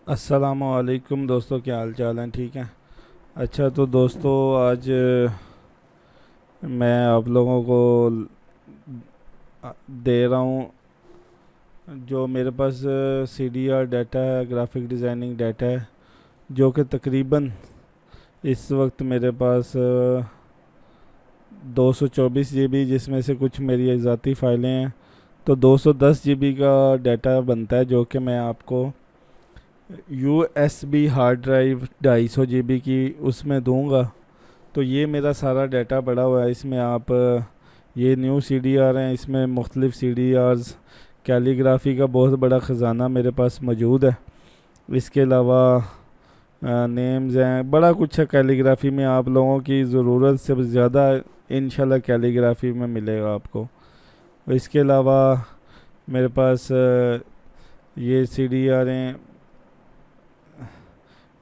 السلام علیکم دوستوں، کیا حال چال ہیں؟ ٹھیک ہیں؟ اچھا تو دوستوں، آج میں آپ لوگوں کو دے رہا ہوں جو میرے پاس سی ڈی آر ڈیٹا ہے، گرافک ڈیزائننگ ڈیٹا ہے، جو کہ تقریباً اس وقت میرے پاس 224 GB، جس میں سے کچھ میری ذاتی فائلیں ہیں، تو 210 GB کا ڈیٹا بنتا ہے، جو کہ میں آپ کو U S B hard drive 250 GB کی اس میں دوں گا۔ تو یہ میرا سارا ڈیٹا پڑا ہوا ہے، اس میں آپ یہ نیو سی ڈی آر ہیں، اس میں مختلف سی ڈی آرز، کیلیگرافی کا بہت بڑا خزانہ میرے پاس موجود ہے۔ اس کے علاوہ نیمز ہیں، بڑا کچھ ہے کیلیگرافی میں، آپ لوگوں کی ضرورت سے زیادہ انشاءاللہ کیلیگرافی میں ملے گا آپ کو۔ اس کے علاوہ میرے پاس یہ سی ڈی آر ہیں،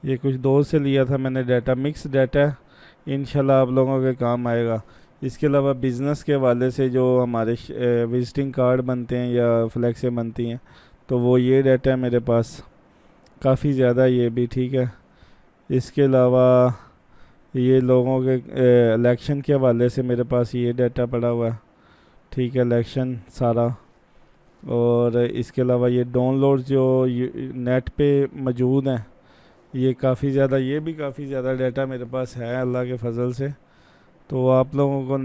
یہ کچھ دوست سے لیا تھا میں نے ڈیٹا، مکس ڈیٹا ہے، انشاءاللہ آپ لوگوں کے کام آئے گا۔ اس کے علاوہ بزنس کے حوالے سے جو ہمارے وزٹنگ کارڈ بنتے ہیں یا فلیکسیں بنتی ہیں، تو وہ یہ ڈیٹا ہے میرے پاس، کافی زیادہ یہ بھی ٹھیک ہے۔ اس کے علاوہ یہ لوگوں کے الیکشن کے حوالے سے میرے پاس یہ ڈیٹا پڑا ہوا ہے، ٹھیک ہے، الیکشن سارا۔ اور اس کے علاوہ یہ ڈاؤن لوڈ جو نیٹ پہ موجود ہیں، یہ کافی زیادہ، یہ بھی کافی زیادہ ڈیٹا میرے پاس ہے اللہ کے فضل سے۔ تو آپ لوگوں کو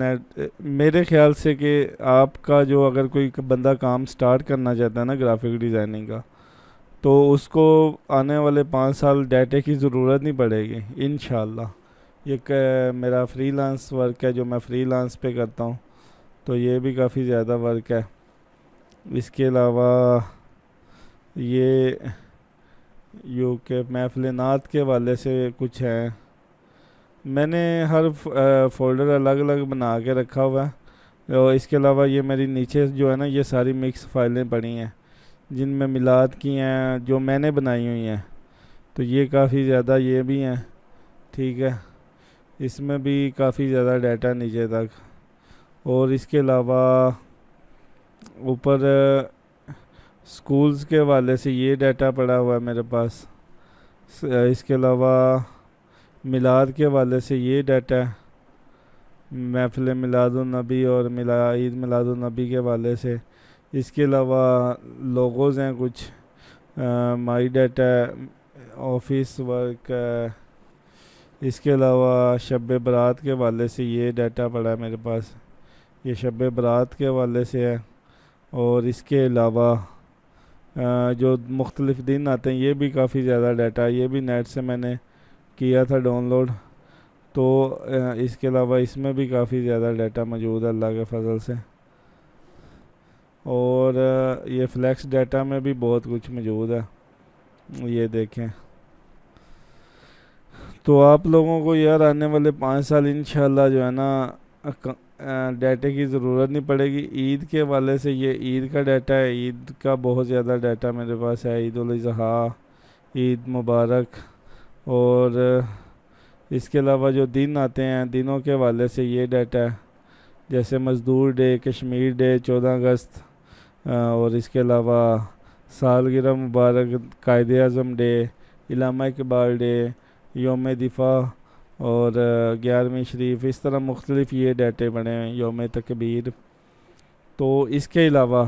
میرے خیال سے کہ آپ کا جو اگر کوئی بندہ کام سٹارٹ کرنا چاہتا ہے نا گرافک ڈیزائننگ کا، تو اس کو آنے والے 5 سال ڈیٹے کی ضرورت نہیں پڑے گی انشاءاللہ۔ یہ میرا فری لانس ورک ہے جو میں فری لانس پہ کرتا ہوں، تو یہ بھی کافی زیادہ ورک ہے۔ اس کے علاوہ یہ یو کے محفل نعت کے حوالے سے کچھ ہے، میں نے ہر فولڈر الگ الگ بنا کے رکھا ہوا ہے۔ اور اس کے علاوہ یہ میری نیچے جو ہے نا، یہ ساری مکس فائلیں پڑی ہیں جن میں میلاد کی ہیں جو میں نے بنائی ہوئی ہیں، تو یہ کافی زیادہ یہ بھی ہیں، ٹھیک ہے، اس میں بھی کافی زیادہ ڈیٹا نیچے تک۔ اور اس کے علاوہ اوپر سکولز کے حوالے سے یہ ڈیٹا پڑا ہوا ہے میرے پاس۔ اس کے علاوہ میلاد کے حوالے سے یہ ڈیٹا ہے، محفل میلاد النبی اور عید میلاد النبی کے حوالے سے۔ اس کے علاوہ لوگوز ہیں کچھ، مائی ڈیٹا ہے، آفس ورک ہے۔ اس کے علاوہ شب برات کے حوالے سے یہ ڈیٹا پڑا ہے میرے پاس، یہ شب برات کے حوالے سے ہے۔ اور اس کے علاوہ جو مختلف دن آتے ہیں، یہ بھی کافی زیادہ ڈیٹا، یہ بھی نیٹ سے میں نے کیا تھا ڈاؤن لوڈ، تو اس کے علاوہ اس میں بھی کافی زیادہ ڈیٹا موجود ہے اللہ کے فضل سے۔ اور یہ فلیکس ڈیٹا میں بھی بہت کچھ موجود ہے، یہ دیکھیں۔ تو آپ لوگوں کو یار آنے والے 5 سال انشاءاللہ جو ہے نا ڈیٹے کی ضرورت نہیں پڑے گی۔ عید کے حوالے سے یہ عید کا ڈیٹا ہے، عید کا بہت زیادہ ڈیٹا میرے پاس ہے، عید الاضحیٰ، عید مبارک۔ اور اس کے علاوہ جو دن آتے ہیں، دنوں کے حوالے سے یہ ڈیٹا ہے، جیسے مزدور ڈے، کشمیر ڈے 14 اگست، اور اس کے علاوہ سالگرہ مبارک، قائد اعظم ڈے، علامہ اقبال ڈے، یوم دفاع اور 11ویں شریف، اس طرح مختلف یہ ڈیٹے بنے ہیں، یوم تکبیر۔ تو اس کے علاوہ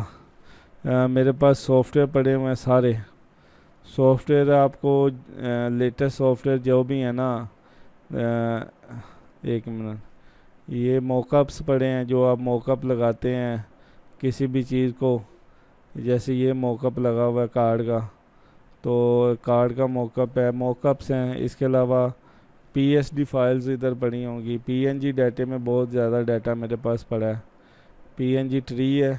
میرے پاس سافٹ ویئر پڑے ہوئے ہیں سارے سافٹ ویئر، آپ کو لیٹسٹ سافٹ ویئر جو بھی ہیں نا، ایک منٹ، یہ موک اپس پڑے ہیں، جو آپ موک اپ لگاتے ہیں کسی بھی چیز کو، جیسے یہ موک اپ لگا ہوا ہے کارڈ کا، تو کارڈ کا موک اپ ہے، موک اپس ہیں۔ اس کے علاوہ پی ایس ڈی فائلز ادھر پڑی ہوں گی، پی این جی ڈیٹے میں بہت زیادہ ڈیٹا میرے پاس پڑا ہے، پی این جی ٹری ہے،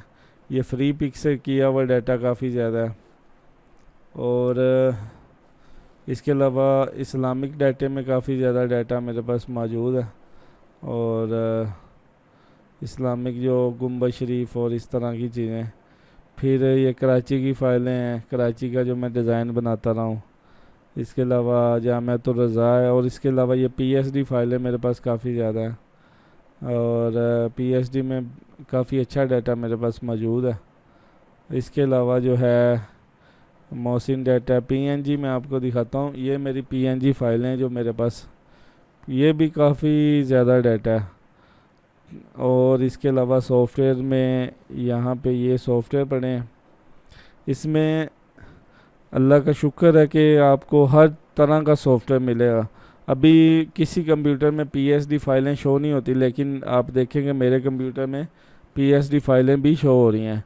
یہ فری پک سے کیا ہوا ڈیٹا کافی زیادہ ہے۔ اور اس کے علاوہ اسلامک ڈیٹے میں کافی زیادہ ڈیٹا میرے پاس موجود ہے، اور اسلامک جو گنبد شریف اور اس طرح کی چیزیں۔ پھر یہ کراچی کی فائلیں ہیں، کراچی کا جو میں ڈیزائن بناتا رہا ہوں۔ اس کے علاوہ جامعۃ الرضا ہے، اور اس کے علاوہ یہ پی ایس ڈی فائلیں میرے پاس کافی زیادہ ہیں، اور پی ایس ڈی میں کافی اچھا ڈیٹا میرے پاس موجود ہے۔ اس کے علاوہ جو ہے محسن ڈیٹا PNG میں آپ کو دکھاتا ہوں. یہ میری PNG فائلیں ہیں جو میرے پاس, یہ بھی کافی زیادہ ڈیٹا ہے. اور اس کے علاوہ سافٹ ویئر میں یہاں پہ یہ سافٹ ویئر پڑے ہیں. اس میں اللہ کا شکر ہے کہ آپ کو ہر طرح کا سافٹ ویئر ملے گا. ابھی کسی کمپیوٹر میں PSD فائلیں شو نہیں ہوتی, لیکن آپ دیکھیں گے میرے کمپیوٹر میں PSD فائلیں بھی شو ہو رہی ہیں.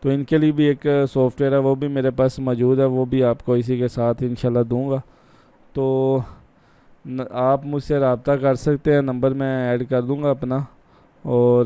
تو ان کے لیے بھی ایک سافٹ ویئر ہے, وہ بھی میرے پاس موجود ہے, وہ بھی آپ کو اسی کے ساتھ انشاءاللہ دوں گا. تو آپ مجھ سے رابطہ کر سکتے ہیں, نمبر میں ایڈ کر دوں گا اپنا. اور